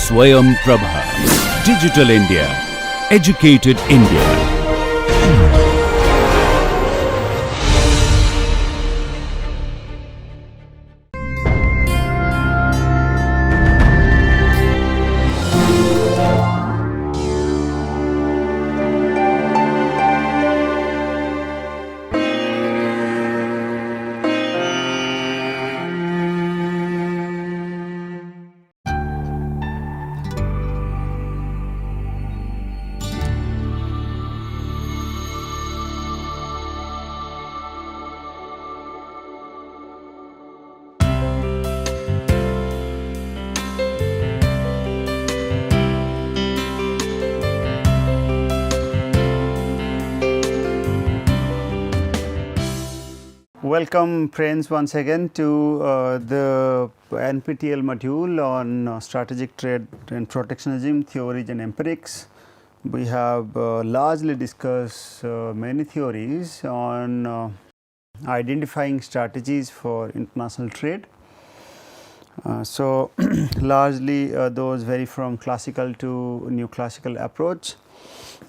Swayam Prabha. Digital India. Educated India. Welcome friends once again to the NPTEL module on strategic trade and protectionism theories and empirics. We have largely discussed many theories on identifying strategies for international trade. So, largely those vary from classical to new classical approach,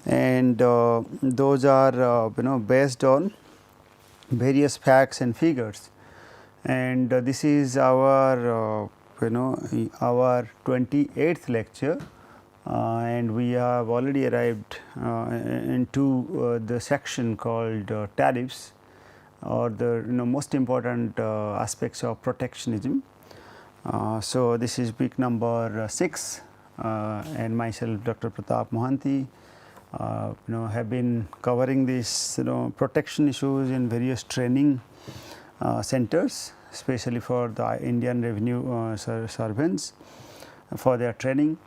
and those are based on various facts and figures, and this is our our 28th lecture, and we have already arrived into the section called tariffs, or the most important aspects of protectionism. So, this is week number 6, and myself Dr. Pratap Mohanty have been covering these protection issues in various training centers, especially for the Indian revenue servants for their training,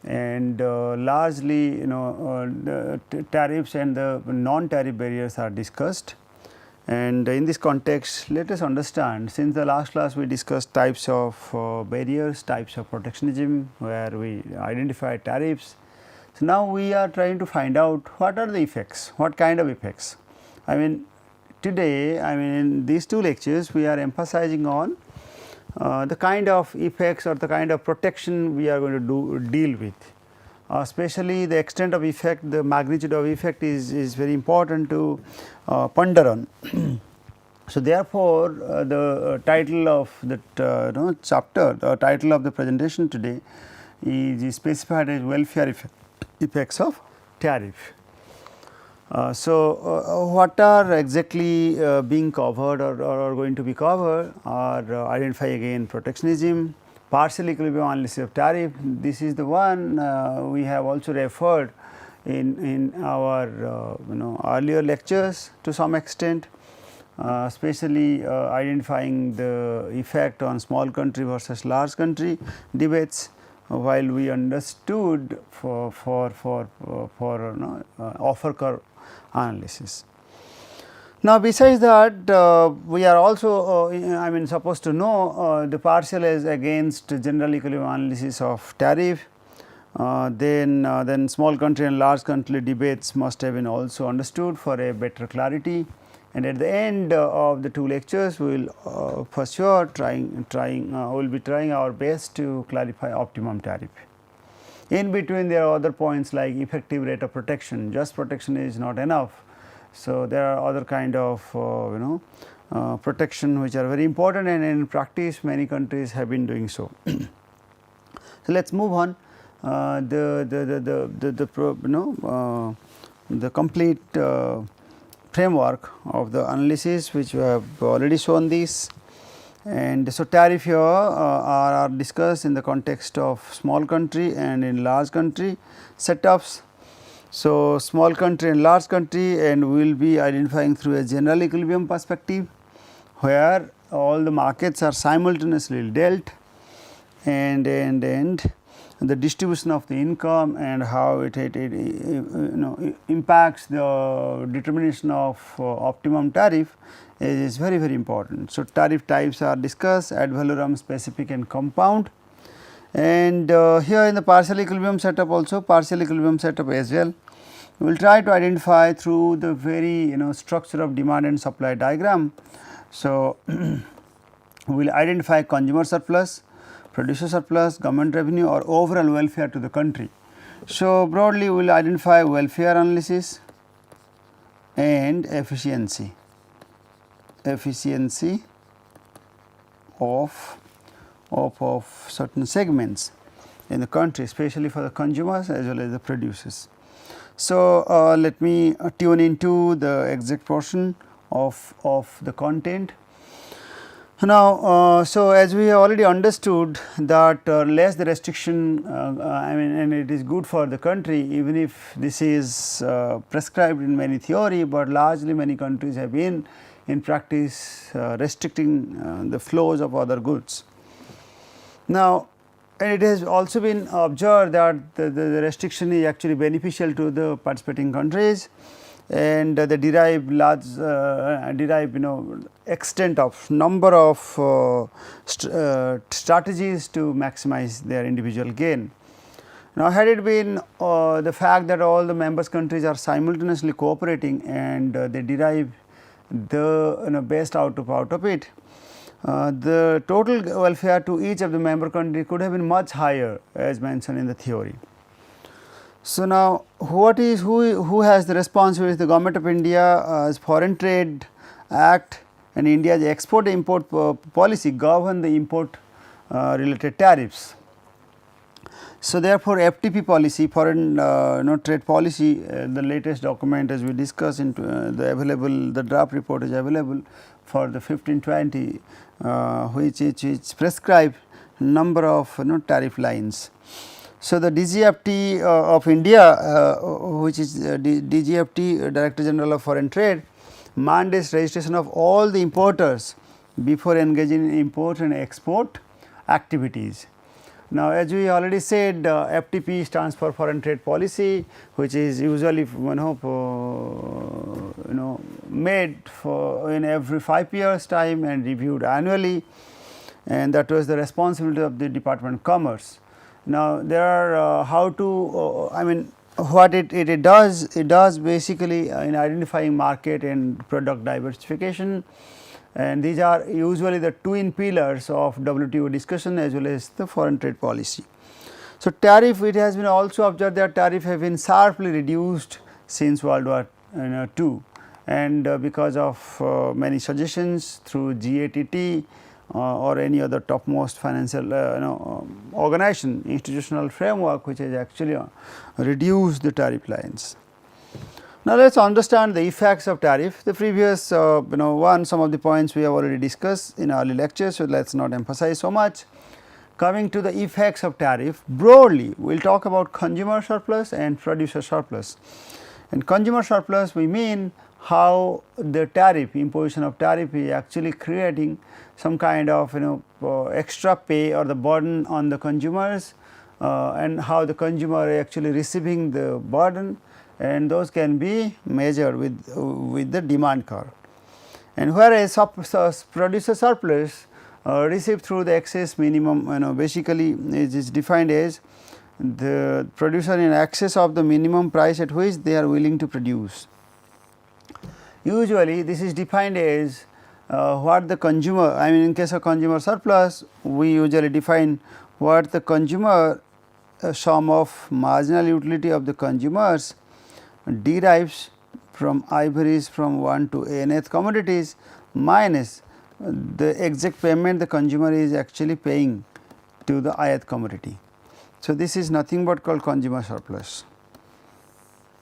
and largely the tariffs and the non-tariff barriers are discussed. And in this context, let us understand, since the last class we discussed types of barriers, types of protectionism, where we identified tariffs. So, now we are trying to find out what are the effects, what kind of effects. I mean today, in these two lectures we are emphasizing on the kind of effects or the kind of protection we are going to deal with. Especially the extent of effect, the magnitude of effect is very important to ponder on. So, therefore, the title of that chapter, the title of the presentation today is specified as welfare effects of tariff. So, what are exactly being covered or going to be covered are identify again protectionism, partial equilibrium analysis of tariff. This is the one we have also referred in our earlier lectures to some extent, especially identifying the effect on small country versus large country debates, while we understood for offer curve analysis. Now, besides that, we are also supposed to know the partial as against general equilibrium analysis of tariff. Then small country and large country debates must have been also understood for a better clarity. And at the end of the two lectures, we will for sure will be trying our best to clarify optimum tariff. In between, there are other points like effective rate of protection. Just protection is not enough. So, there are other kind of protection which are very important, and in practice many countries have been doing so. So, let us move on. The complete framework of the analysis, which we have already shown this. And so, tariff here are discussed in the context of small country and in large country setups. So, small country and large country, and we will be identifying through a general equilibrium perspective, where all the markets are simultaneously dealt, and the distribution of the income and how it impacts the determination of optimum tariff is very important. So, tariff types are discussed, ad valorem, specific and compound, and here in the partial equilibrium setup also, partial equilibrium setup as well, we will try to identify through the very structure of demand and supply diagram. So, we will identify consumer surplus. producer surplus, government revenue, or overall welfare to the country. So, broadly we will identify welfare analysis and efficiency of certain segments in the country, especially for the consumers as well as the producers. So, let me tune into the exact portion of the content. Now, so as we have already understood that less the restriction, I mean, and it is good for the country, even if this is prescribed in many theory, but largely many countries have been in practice restricting the flows of other goods. Now, and it has also been observed that the restriction is actually beneficial to the participating countries, and they derive large extent of number of strategies to maximize their individual gain. Now, had it been the fact that all the members countries are simultaneously cooperating and they derive the best out of it, the total welfare to each of the member country could have been much higher as mentioned in the theory. So, now who has the responsibility? The Government of India's Foreign Trade Act and India's export import policy govern the import related tariffs. So, therefore, FTP policy, foreign trade policy, the latest document as we discussed into the draft report is available for the 1520, which prescribe number of tariff lines. So, the DGFT of India, which is DGFT Director General of Foreign Trade, mandates registration of all the importers before engaging in import and export activities. Now, as we already said, FTP stands for Foreign Trade Policy, which is usually made for in every 5 years time and reviewed annually, and that was the responsibility of the Department of Commerce. Now, there are how to I mean what it does basically in identifying market and product diversification, and these are usually the twin pillars of WTO discussion as well as the foreign trade policy. So, tariff, it has been also observed that tariff have been sharply reduced since World War II, and because of many suggestions through GATT or any other topmost financial organization, institutional framework which has actually reduced the tariff lines. Now, let us understand the effects of tariff. The previous some of the points we have already discussed in early lectures, so let us not emphasize so much. Coming to the effects of tariff, broadly we will talk about consumer surplus and producer surplus. And consumer surplus, we mean how the tariff, imposition of tariff is actually creating some kind of extra pay or the burden on the consumers, and how the consumer is actually receiving the burden, and those can be measured with the demand curve. And whereas producer surplus received through the excess minimum, basically it is defined as the producer in excess of the minimum price at which they are willing to produce. Usually this is defined as what the consumer, I mean in case of consumer surplus, we usually define what the consumer sum of marginal utility of the consumers derives from ivories from 1 to nth commodities minus the exact payment the consumer is actually paying to the ith commodity. So, this is nothing but called consumer surplus.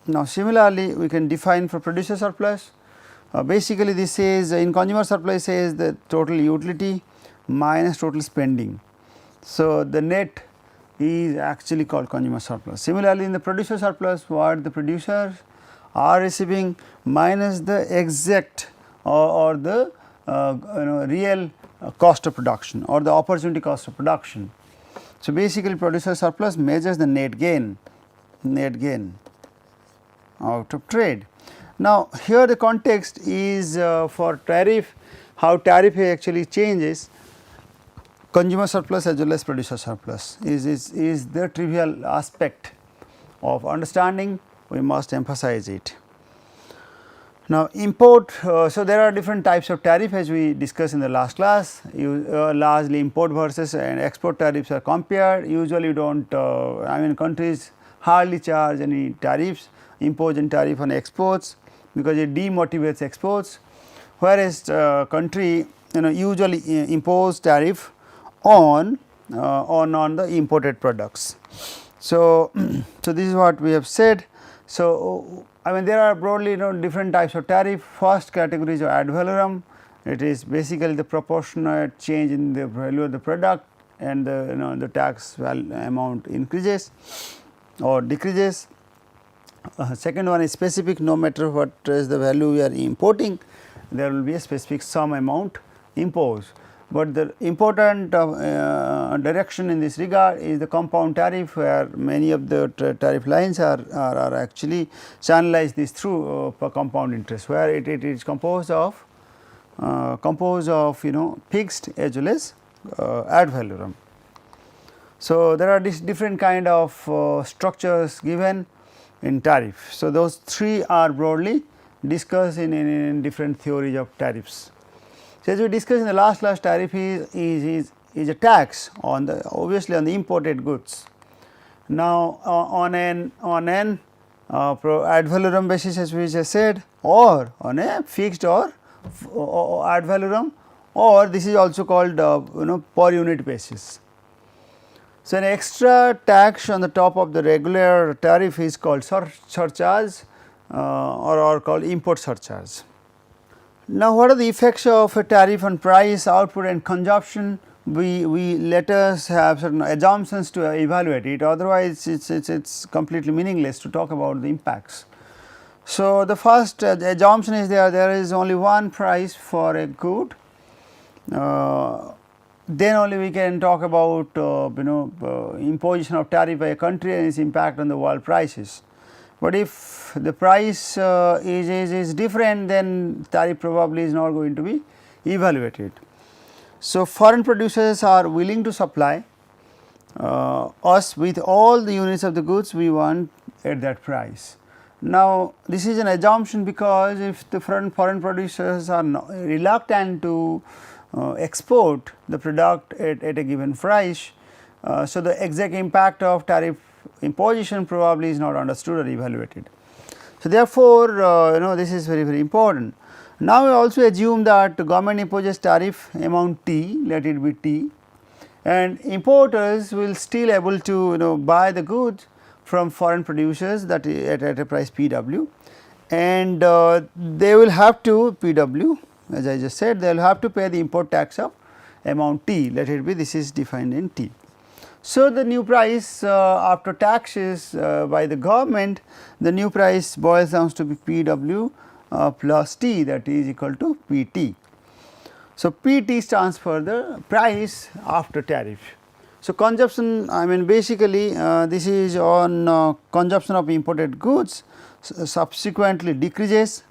Now, similarly we can define for producer surplus. Basically this says in consumer surplus says the total utility minus total spending. So, the net is actually called consumer surplus. Similarly, in the producer surplus, what the producers are receiving minus the exact or the real cost of production or the opportunity cost of production. So, basically producer surplus measures the net gain out of trade. Now, here the context is for tariff, how tariff actually changes consumer surplus as well as producer surplus is the trivial aspect of understanding, we must emphasize it. Now import, so there are different types of tariff as we discussed in the last class. Largely import versus and export tariffs are compared. Usually you do not, I mean countries hardly charge any tariffs, impose any tariff on exports because it demotivates exports, whereas country usually impose tariff on the imported products. So, so this is what we have said. So, I mean there are broadly different types of tariff. First category is ad valorem. It is basically the proportionate change in the value of the product and the the tax amount increases or decreases. Second one is specific, no matter what is the value we are importing, there will be a specific sum amount imposed. But the important direction in this regard is the compound tariff, where many of the tariff lines are actually channelized this through compound interest, where it is composed of fixed as well as ad valorem. So, there are different kind of structures given in tariff. So, those three are broadly discussed in different theories of tariffs. So, as we discussed in the last class, tariff is a tax on the obviously on the imported goods. Now, on an ad valorem basis, as we just said, or on a fixed or ad valorem, or this is also called per unit basis. So, an extra tax on the top of the regular tariff is called surcharge or called import surcharge. Now, what are the effects of a tariff on price, output and consumption? We let us have certain assumptions to evaluate it, otherwise it is completely meaningless to talk about the impacts. So, the first assumption is there is only one price for a good. Then only we can talk about imposition of tariff by a country and its impact on the world prices. But if the price is different, then tariff probably is not going to be evaluated. So, foreign producers are willing to supply us with all the units of the goods we want at that price. Now, this is an assumption because if the foreign producers are reluctant to export the product at a given price, so the exact impact of tariff imposition probably is not understood or evaluated. So, therefore, this is very important. Now, we also assume that the government imposes tariff amount T, let it be T, and importers will still able to buy the goods from foreign producers that at a price PW, and they will have to PW, as I just said, they will have to pay the import tax of amount T, let it be, this is defined in T. So, the new price after taxes by the government, the new price boils down to be PW plus T, that is equal to PT. So, PT stands for the price after tariff. So, consumption, I mean basically this is on consumption of imported goods subsequently decreases,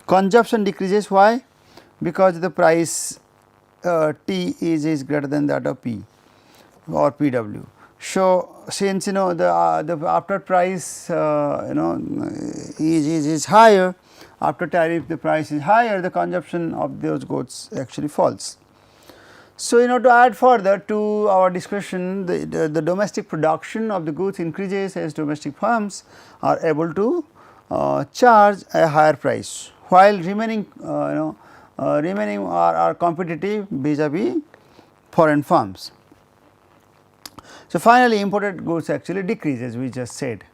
consumption decreases. Why? Because the price T is greater than that of P or PW. So, since the after price is higher, after tariff the price is higher, the consumption of those goods actually falls. So, to add further to our discussion, the domestic production of the goods increases as domestic firms are able to charge a higher price, while remaining are competitive vis-a-vis foreign firms. So, finally, imported goods actually decrease, as we just said.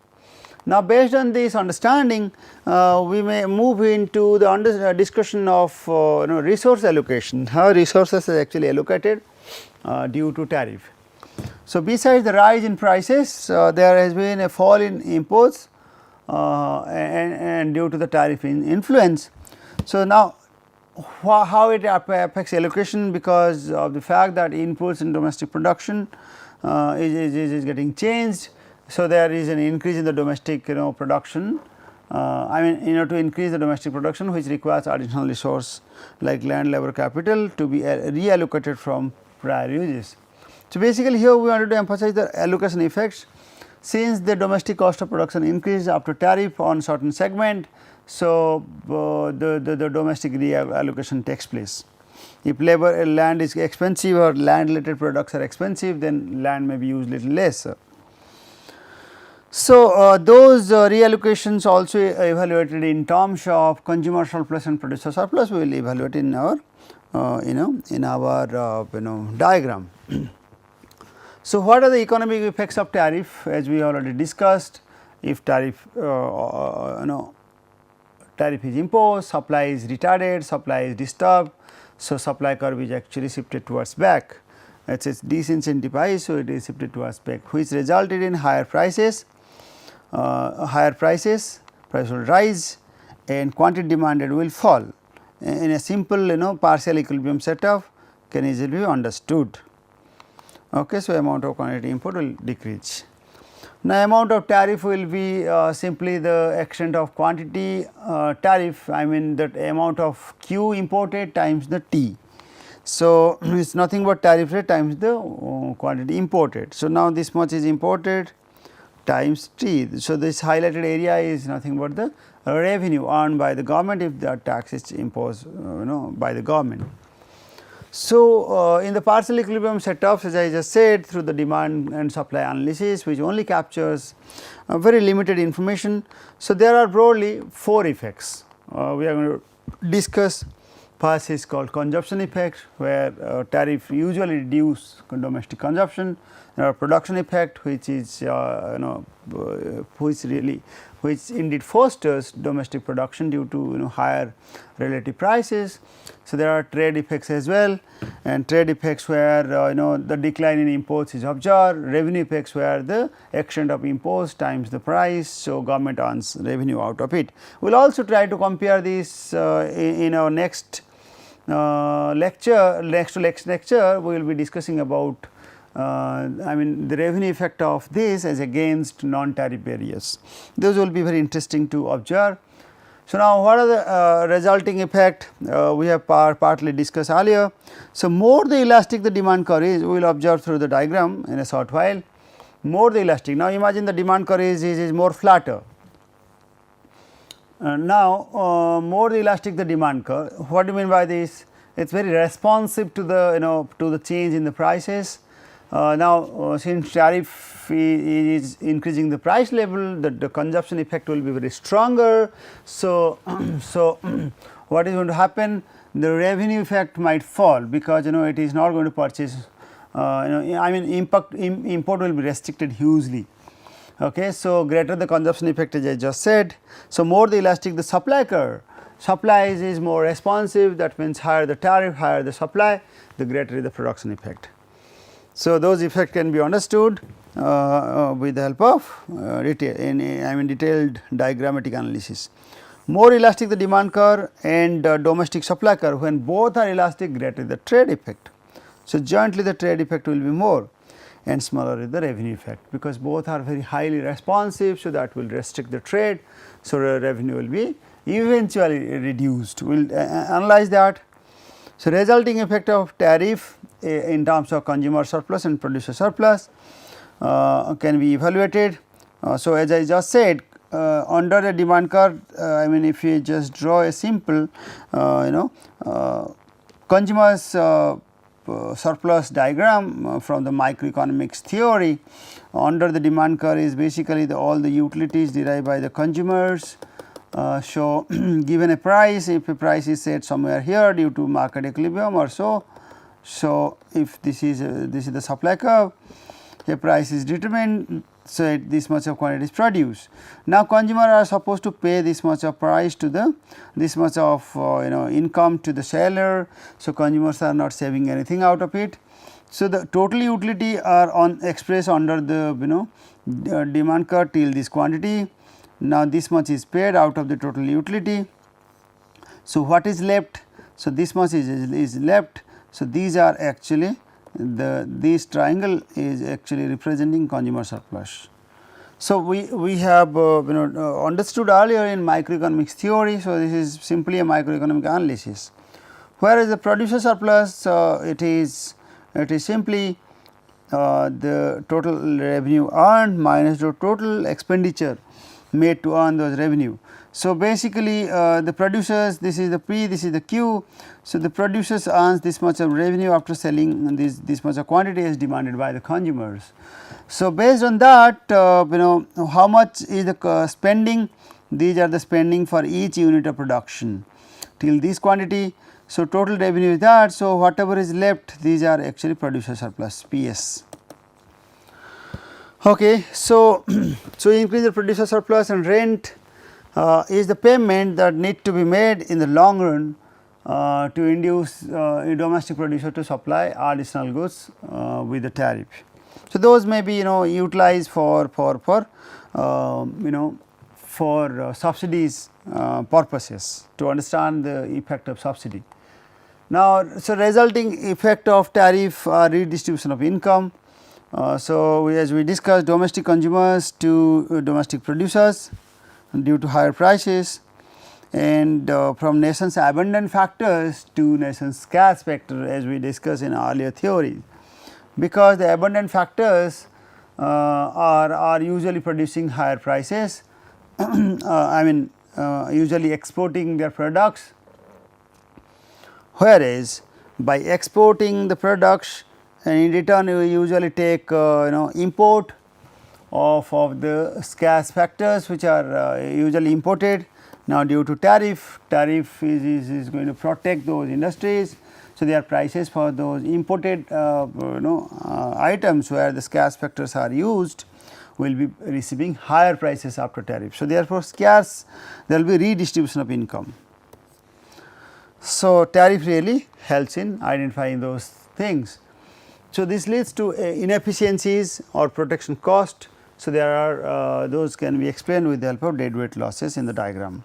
Now, based on this understanding, we may move into the discussion of resource allocation, how resources are actually allocated due to tariff. So, besides the rise in prices, there has been a fall in imports and due to the tariff influence. So, now how it affects allocation, because of the fact that inputs in domestic production is getting changed. So, there is an increase in the domestic production, I mean to increase the domestic production, which requires additional resource like land, labor, capital to be reallocated from prior uses. So, basically here we wanted to emphasize the allocation effects. Since the domestic cost of production increased after tariff on certain segment, So, the domestic reallocation takes place. If land is expensive or land related products are expensive, then land may be used little less. So, those reallocations also evaluated in terms of consumer surplus and producer surplus, we will evaluate in our in our diagram. So, what are the economic effects of tariff? As we already discussed, if tariff tariff is imposed, supply is retarded, supply is disturbed. So, supply curve is actually shifted towards back, it is disincentivized. So, it is shifted towards back, which resulted in higher prices. Price will rise and quantity demanded will fall. In a simple partial equilibrium setup can easily be understood. Okay, so, amount of quantity import will decrease. Now, amount of tariff will be simply the extent of quantity tariff, I mean that amount of Q imported times the T. So, it is nothing but tariff rate times the quantity imported. So, now this much is imported times T. So, this highlighted area is nothing but the revenue earned by the government if the tax is imposed by the government. So, in the partial equilibrium setups, as I just said, through the demand and supply analysis, which only captures very limited information. So, there are broadly 4 effects we are going to discuss. First is called consumption effect, where tariff usually reduce domestic consumption. There are production effect, which is which indeed fosters domestic production due to higher relative prices. So, there are trade effects as well, and trade effects where the decline in imports is observed, revenue effects where the extent of imports times the price. So, government earns revenue out of it. We will also try to compare this in our next lecture. Next to next lecture we will be discussing about I mean the revenue effect of this as against non-tariff barriers. Those will be very interesting to observe. So, now what are the resulting effect we have partly discussed earlier. So, more the elastic the demand curve is, we will observe through the diagram in a short while. More the elastic, now imagine the demand curve is more flatter. Now, more the elastic the demand curve, what do you mean by this? It is very responsive to the to the change in the prices. Now, since tariff is increasing the price level, the consumption effect will be very stronger. So, what is going to happen? The revenue effect might fall, because it is not going to purchase I mean import will be restricted hugely. Okay. So, greater the consumption effect as I just said. So, more the elastic the supply curve, supply is more responsive, that means higher the tariff, higher the supply, the greater is the production effect. So, those effects can be understood with the help of detailed diagrammatic analysis. More elastic the demand curve and domestic supply curve, when both are elastic, greater is the trade effect. So, jointly the trade effect will be more and smaller is the revenue effect, because both are very highly responsive. So, that will restrict the trade. So, revenue will be eventually reduced. We will analyze that. So, resulting effect of tariff in terms of consumer surplus and producer surplus can be evaluated. So, as I just said, under the demand curve, I mean if you just draw a simple consumers surplus diagram from the microeconomics theory, under the demand curve is basically all the utilities derived by the consumers. So, given a price, if a price is set somewhere here due to market equilibrium or so. So, if this is the supply curve, a price is determined, so this much of quantity is produced. Now, consumers are supposed to pay this much of price to this much of income to the seller. So, consumers are not saving anything out of it. So, the total utility are expressed under the demand curve till this quantity. Now, this much is paid out of the total utility. So, what is left? So, this much is left. So, these are actually this triangle is actually representing consumer surplus. So, we have understood earlier in microeconomics theory. So, this is simply a microeconomic analysis, whereas the producer surplus it is simply the total revenue earned minus the total expenditure made to earn those revenue. So, basically the producers, this is the P, this is the Q. So, the producers earns this much of revenue after selling this much of quantity as demanded by the consumers. So, based on that how much is the spending, these are the spending for each unit of production till this quantity. So, total revenue is that. So, whatever is left, these are actually producer surplus PS. Okay. So, so increase the producer surplus, and rent is the payment that need to be made in the long run to induce a domestic producer to supply additional goods with the tariff. So, those may be utilized for subsidies purposes, to understand the effect of subsidy. Now, so resulting effect of tariff redistribution of income. So, as we discussed, domestic consumers to domestic producers due to higher prices, and from nation's abundant factors to nation's scarce factor, as we discussed in earlier theories, because the abundant factors are usually producing higher prices, I mean usually exporting their products, whereas by exporting the products, and in return we usually take import of the scarce factors which are usually imported. Now, due to tariff is going to protect those industries. So, their prices for those imported items where the scarce factors are used will be receiving higher prices after tariff. So, therefore, scarce there will be redistribution of income. So, tariff really helps in identifying those things. So, this leads to inefficiencies or protection cost. So, there are those can be explained with the help of deadweight losses in the diagram.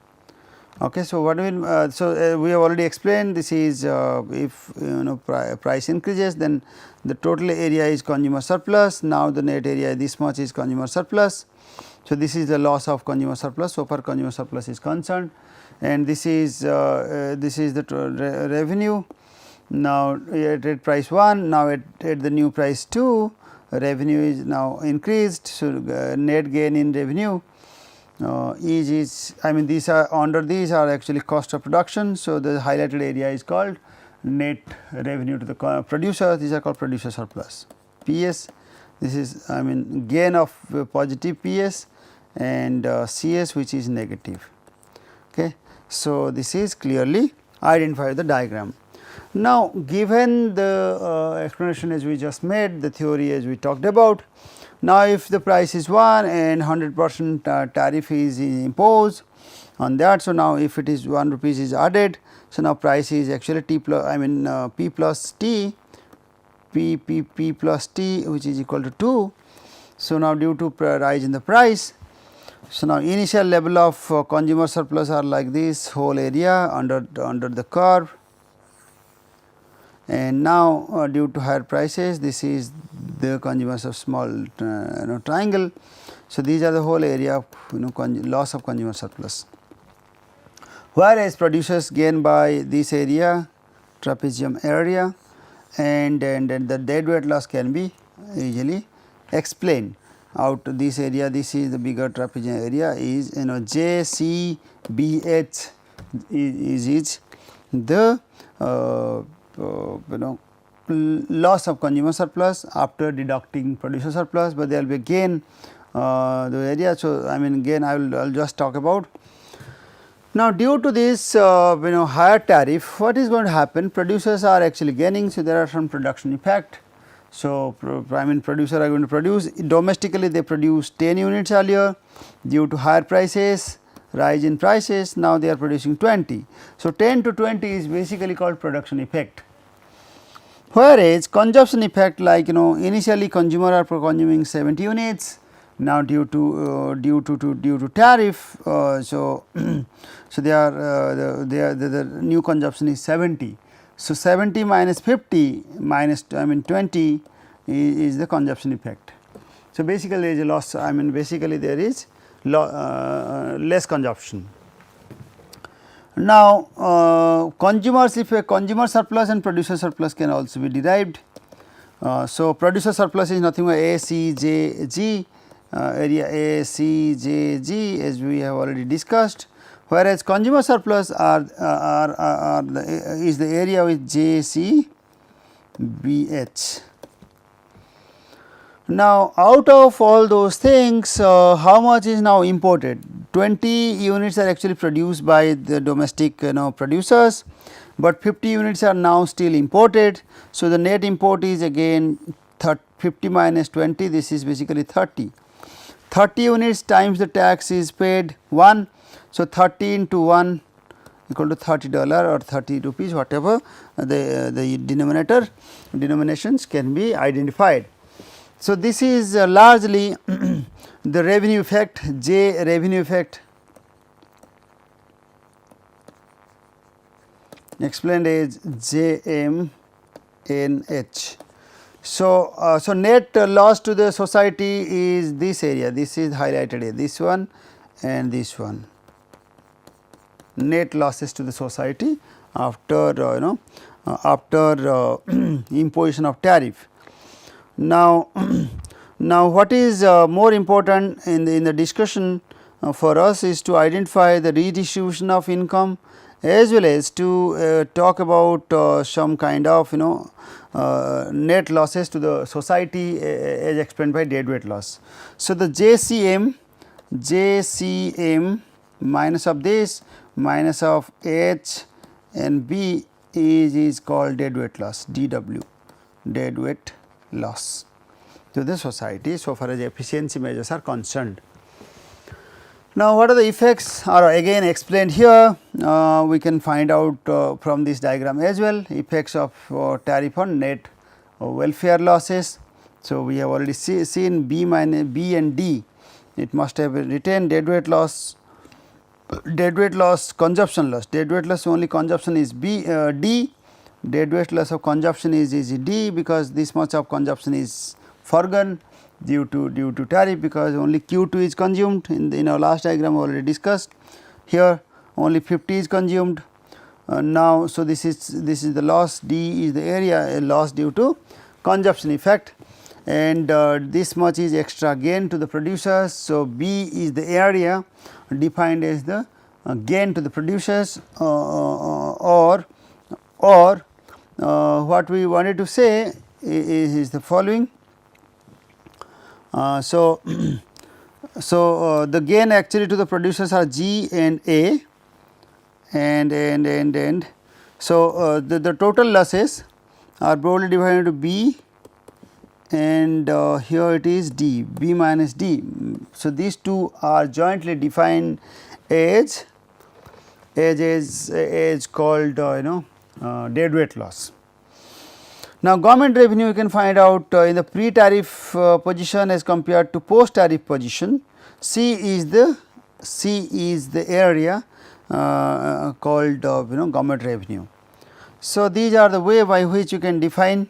Okay. So, what do we we have already explained, this is if price increases, then the total area is consumer surplus. Now, the net area this much is consumer surplus. So, this is the loss of consumer surplus, so far consumer surplus is concerned, and this is the revenue. Now, at price 1, now at the new price 2, revenue is now increased. So, net gain in revenue is I mean these are under these are actually cost of production. So, the highlighted area is called net revenue to the producer, these are called producer surplus. PS, this is I mean gain of positive PS, and CS which is negative. Okay. So, this is clearly identified with the diagram. Now, given the explanation as we just made, the theory as we talked about, now if the price is 1 and 100% tariff is imposed on that. So, now if it is 1 rupees is added, so now price is actually T plus P plus T, P plus T which is equal to 2. So, now due to rise in the price, so now initial level of consumer surplus are like this whole area under the curve, and now due to higher prices, this is the consumers of small triangle. So, these are the whole area of loss of consumer surplus, whereas producers gain by this area trapezium area, and the deadweight loss can be easily explained out this area. This is the bigger trapezium area is JCBH is the loss of consumer surplus after deducting producer surplus, but there will be gain the area. So, I mean gain I will just talk about. Now, due to this higher tariff, what is going to happen? Producers are actually gaining. So, there are some production effect. So, I mean producers are going to produce domestically, they produced 10 units earlier, due to higher prices, rise in prices, now they are producing 20. So, 10 to 20 is basically called production effect, whereas consumption effect, like initially consumer are consuming 70 units, now due to tariff, so they are the new consumption is 70. So, 70 minus 50 minus 20 is the consumption effect. So, basically there is a loss, I mean basically there is less consumption. Now, consumers, if a consumer surplus and producer surplus can also be derived. So, producer surplus is nothing but A, C, J, G, area A, C, J, G as we have already discussed, whereas consumer surplus is the area with J, C, B, H. Now, out of all those things, how much is now imported? 20 units are actually produced by the domestic producers, but 50 units are now still imported. So, the net import is again 50 minus 20, this is basically 30. 30 units times the tax is paid 1. So, 30 into 1 equal to $30 or 30 rupees, whatever the denominations can be identified. So, this is largely the revenue effect, J revenue effect explained as JMNH. So, so net loss to the society is this area, this is highlighted here, this one and this one, net losses to the society after after imposition of tariff. Now, now what is more important in the discussion for us is to identify the redistribution of income as well as to talk about some kind of net losses to the society as explained by deadweight loss. So, the JCM minus of this minus of H and B is called deadweight loss, DW, deadweight loss to the society so far as efficiency measures are concerned. Now, what are the effects are again explained here, we can find out from this diagram as well, effects of tariff on net welfare losses. So, we have already seen B and D, it must have retained deadweight loss, consumption loss, deadweight loss only consumption is D, deadweight loss of consumption is D, because this much of consumption is forgone due to tariff, because only Q2 is consumed in our last diagram already discussed. Here only 50 is consumed now. So, this is the loss, D is the area loss due to consumption effect, and this much is extra gain to the producers. So, B is the area defined as the gain to the producers, or what we wanted to say is the following. So, the gain actually to the producers are G and A, and so the total losses are broadly divided into B, and here it is D, B minus D. So, these two are jointly defined as called deadweight loss. Now, government revenue you can find out in the pre-tariff position as compared to post-tariff position. C is the area called government revenue. So, these are the way by which you can define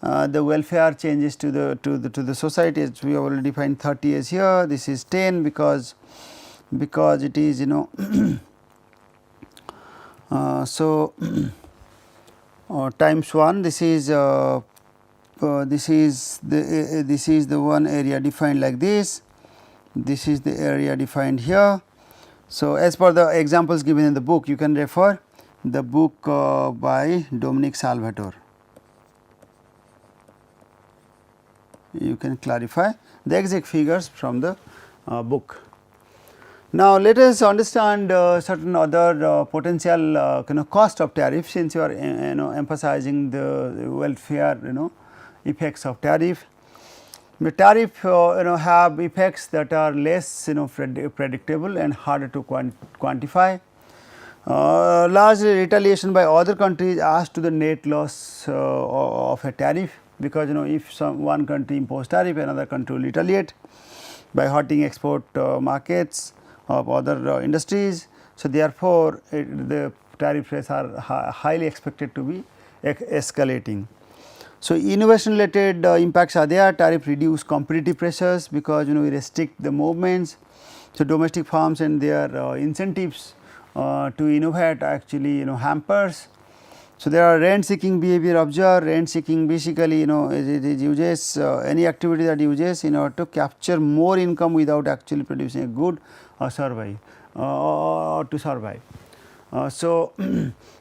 the welfare changes to the society, as we have already defined 30 as here. This is 10 because it is so times 1, this is the one area defined like this, this is the area defined here. So, as per the examples given in the book, you can refer the book by Dominic Salvatore, you can clarify the exact figures from the book. Now, let us understand certain other potential cost of tariff, since you are emphasizing the welfare effects of tariff. The tariff have effects that are less predictable and harder to quantify. Largely retaliation by other countries as to the net loss of a tariff, because if one country impose tariff, another country will retaliate by hurting export markets of other industries. So, therefore, the tariff rates are highly expected to be escalating. So, innovation related impacts are there, tariff reduce competitive pressures, because we restrict the movements. So, domestic firms and their incentives to innovate actually hampers. So, there are rent seeking behavior observed. Rent seeking basically it uses any activity that uses in order to capture more income without actually producing a good or survive or to survive. So,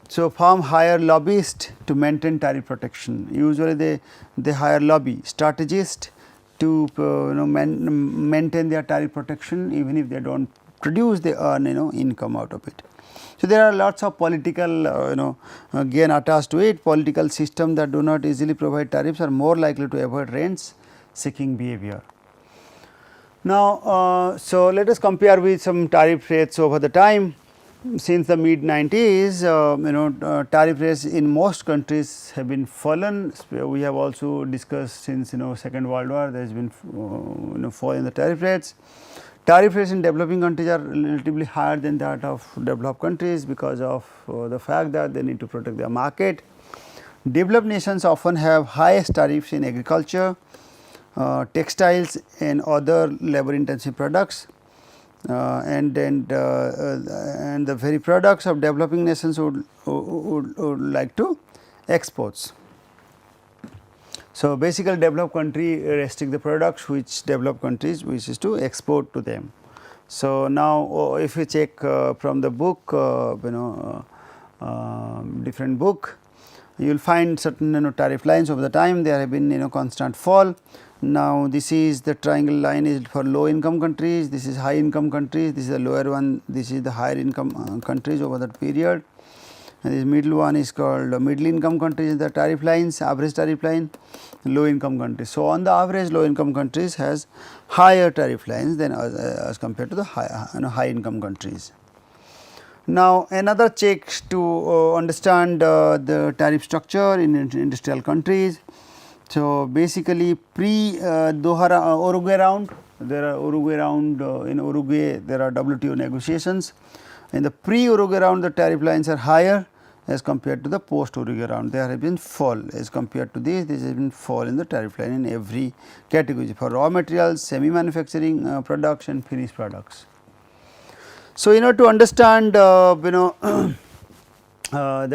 so firm hire lobbyists to maintain tariff protection. Usually they hire lobby strategists to maintain their tariff protection, even if they do not produce, they earn income out of it. So, there are lots of political gain attached to it. Political systems that do not easily provide tariffs are more likely to avoid rents seeking behavior. Now, so let us compare with some tariff rates over the time. Since the mid 90s, tariff rates in most countries have been fallen. We have also discussed since Second World War there has been fall in the tariff rates. Tariff rates in developing countries are relatively higher than that of developed countries because of the fact that they need to protect their market. Developed nations often have highest tariffs in agriculture, textiles and other labor intensive products. And the very products of developing nations would like to exports. So, basically developed country restrict the products which developed countries wishes to export to them. So, now if you check from the book different book, you will find certain tariff lines over the time there have been constant fall. Now, this is the triangle line is for low income countries, this is high income countries, this is the lower one, this is the higher income countries over that period, and this middle one is called middle income countries, the tariff lines, average tariff line, low income countries. So, on the average low income countries has higher tariff lines than as compared to the high income countries. Now, another check to understand the tariff structure in industrial countries. So, basically pre Doha Uruguay round, there are Uruguay round in Uruguay there are WTO negotiations. In the pre Uruguay round the tariff lines are higher as compared to the post Uruguay round, there have been fall as compared to this has been fall in the tariff line in every category for raw materials, semi manufacturing products and finished products. So, to understand the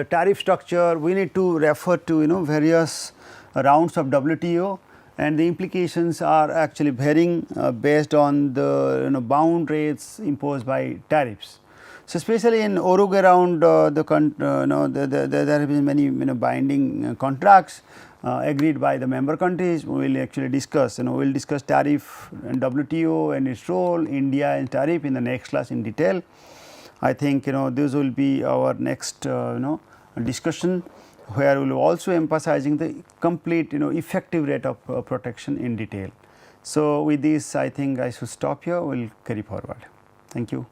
tariff structure, we need to refer to various rounds of WTO, and the implications are actually varying based on the bound rates imposed by tariffs. So, especially in Uruguay round there have been many binding contracts agreed by the member countries. We will actually discuss we will discuss tariff and WTO and its role, India and tariff in the next class in detail. I think this will be our next discussion, where we will also emphasizing the complete effective rate of protection in detail. So, with this I think I should stop here, we will carry forward. Thank you.